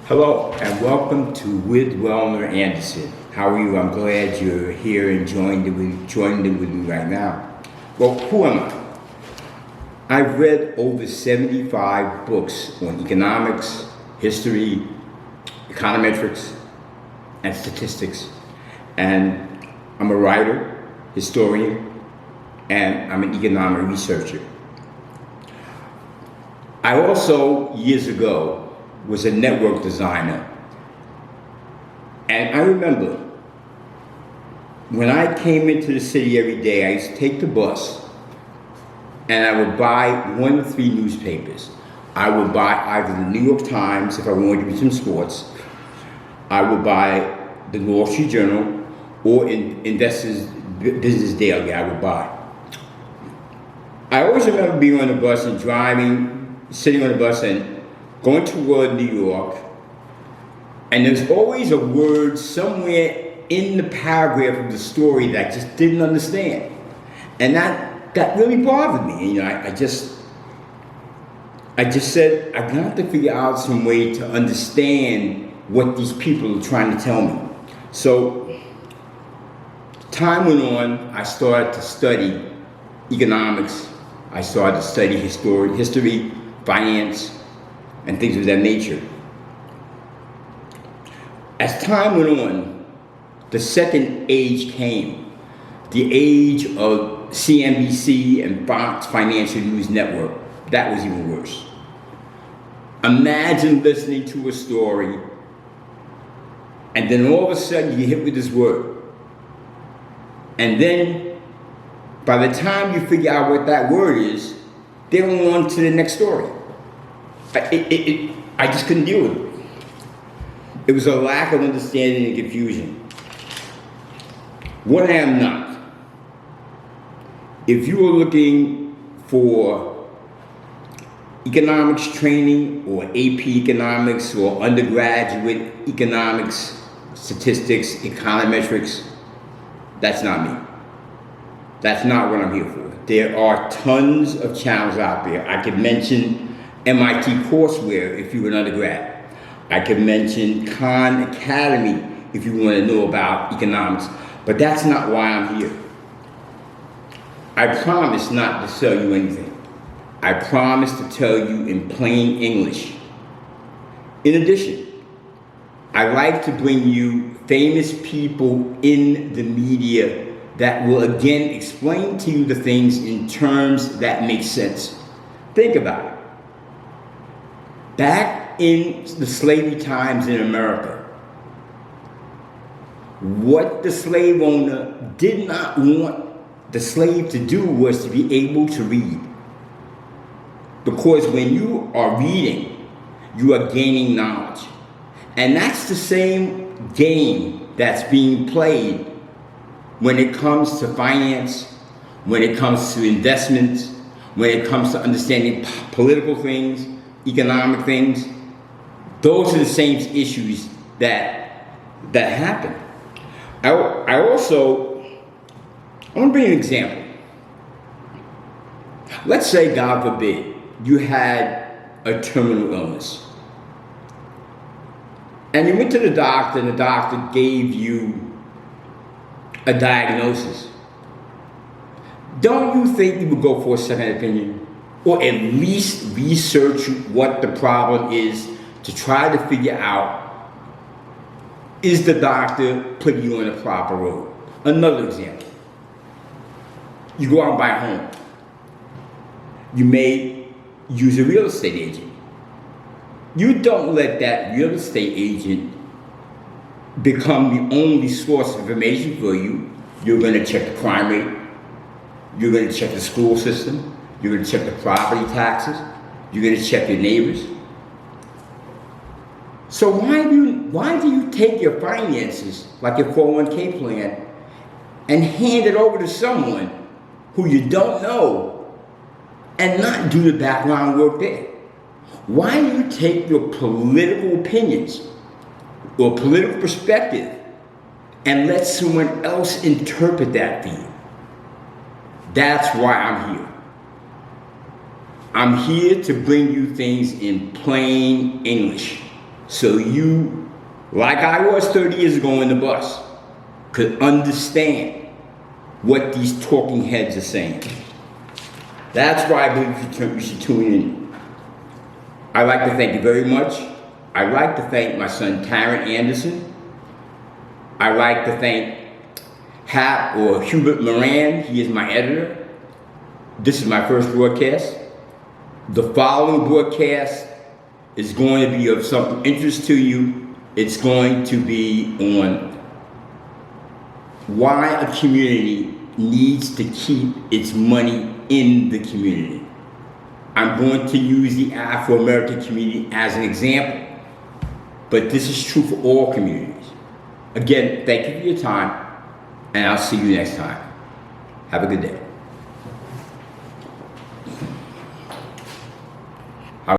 Hello and welcome to With Wellner Anderson. How are you? I'm glad you're here and joining with me right now. Well, who am I? I've read over 75 books on economics, history, econometrics, and statistics. And I'm a writer, historian, and I'm an economic researcher. I also, years ago, was a network designer. And I remember when I came into the city every day, I used to take the bus and I would buy one of three newspapers. I would buy either the New York Times if I wanted to read some sports. I would buy the Wall Street Journal or Investors Business Daily I would buy. I always remember being on the bus and sitting on the bus and going toward New York, and there's always a word somewhere in the paragraph of the story that I just didn't understand. And that really bothered me. You know, I just said, I'm gonna have to figure out some way to understand what these people are trying to tell me. So time went on, I started to study economics, I started to study history, finance, and things of that nature. As time went on, the second age came, the age of CNBC and Fox Financial News Network. That was even worse. Imagine listening to a story, and then all of a sudden you hit with this word. And then, by the time you figure out what that word is, they're on to the next story. I just couldn't deal with it. It was a lack of understanding and confusion. What I am not. If you are looking for economics training or AP economics or undergraduate economics, statistics, econometrics, that's not me. That's not what I'm here for. There are tons of channels out there. I could mention MIT courseware if you're an undergrad. I could mention Khan Academy if you want to know about economics, but that's not why I'm here. I promise not to sell you anything. I promise to tell you in plain English. In addition, I like to bring you famous people in the media that will again explain to you the things in terms that make sense. Think about it. Back in the slavery times in America, what the slave owner did not want the slave to do was to be able to read. Because when you are reading, you are gaining knowledge. And that's the same game that's being played when it comes to finance, when it comes to investments, when it comes to understanding political things, economic things. Those are the same issues that happen. I want to bring an example. Let's say, God forbid, you had a terminal illness. And you went to the doctor and the doctor gave you a diagnosis. Don't you think you would go for a second opinion? Or at least research what the problem is to try to figure out, is the doctor putting you on the proper road? Another example. You go out and buy a home. You may use a real estate agent. You don't let that real estate agent become the only source of information for you. You're going to check the crime rate. You're going to check the school system. You're going to check the property taxes. You're going to check your neighbors. So why do you take your finances, like your 401k plan, and hand it over to someone who you don't know and not do the background work there? Why do you take your political opinions or political perspective and let someone else interpret that for you? That's why I'm here. I'm here to bring you things in plain English. So you, like I was 30 years ago in the bus, could understand what these talking heads are saying. That's why I believe you should tune in. I'd like to thank you very much. I'd like to thank my son, Taryn Anderson. I'd like to thank Hap or Hubert Moran. He is my editor. This is my first broadcast. The following broadcast is going to be of some interest to you. It's going to be on why a community needs to keep its money in the community. I'm going to use the Afro-American community as an example, but this is true for all communities. Again, thank you for your time, and I'll see you next time. Have a good day.